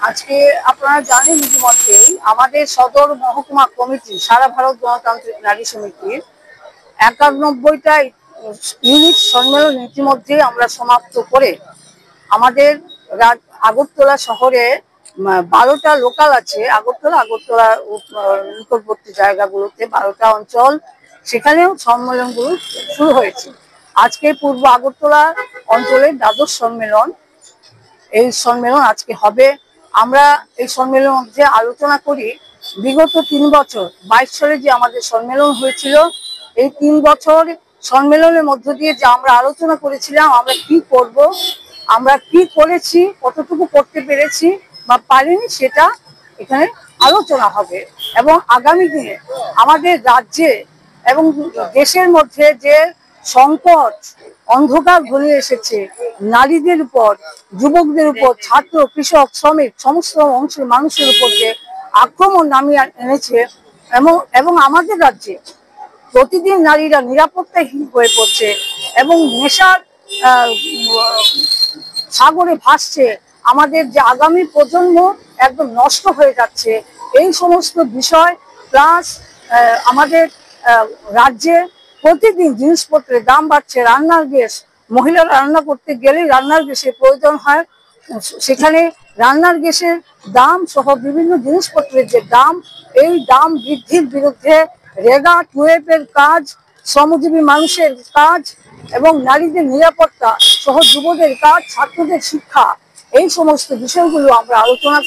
আজকে আপনারা জানেন ইতিমধ্যেই আমাদের সদর মহকুমা কমিটি সারা ভারত গণতান্ত্রিক নারী সমিতির ৯১টা ইউনিট সম্মেলন ইতিমধ্যে আমরা সমাপ্ত করে আমাদের আগরতলা শহরে ১২টা লোকাল আছে। আগরতলা নিকটবর্তী জায়গাগুলোতে ১২টা অঞ্চল, সেখানেও সম্মেলনগুলো শুরু হয়েছে। আজকে পূর্ব আগরতলা অঞ্চলের দ্বাদশ সম্মেলন, এই সম্মেলন আজকে হবে। আমরা এই সম্মেলনের মধ্যে আলোচনা করি বিগত ৩ বছর ২২ সালে যে আমাদের সম্মেলন হয়েছিল, এই ৩ বছর সম্মেলনের মধ্য দিয়ে যে আমরা আলোচনা করেছিলাম আমরা কি করব, আমরা কি করেছি, কতটুকু করতে পেরেছি বা পারিনি, সেটা এখানে আলোচনা হবে। এবং আগামী দিনে আমাদের রাজ্যে এবং দেশের মধ্যে যে সংকট অন্ধকার ঘনিয়ে এসেছে, নারীদের উপর, যুবকদের উপর, ছাত্র, কৃষক, শ্রমিক সমস্ত অংশের মানুষের উপর যে আক্রমণ নামিয়ে এনেছে, এবং আমাদের রাজ্যে প্রতিদিন নারীরা নিরাপত্তাহীন হয়ে পড়ছে এবং নেশার সাগরে ভাসছে, আমাদের যে আগামী প্রজন্ম একদম নষ্ট হয়ে যাচ্ছে, এই সমস্ত বিষয় প্লাস আমাদের রাজ্যে প্রতিদিন জিনিসপত্রের দাম বাড়ছে। রান্নার গ্যাস, মহিলারা রান্না করতে গেলেই রান্নার গ্যাসের প্রয়োজন হয়, সেখানে রান্নার গ্যাসের দাম সহ বিভিন্ন জিনিসপত্রের যে দাম, এই দাম বৃদ্ধির বিরুদ্ধে রেগা 12-এর কাজ, শ্রমজীবী মানুষের কাজ এবং নারীদের নিরাপত্তা সহ যুবদের কাজ, ছাত্রদের শিক্ষা, এই সমস্ত বিষয়গুলো আমরা আলোচনা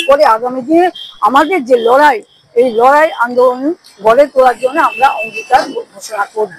করে আগামী দিনে আমাদের যে লড়াই, এই লড়াই আন্দোলন গড়ে তোলার জন্য আমরা অঙ্গীকার ঘোষণা করব।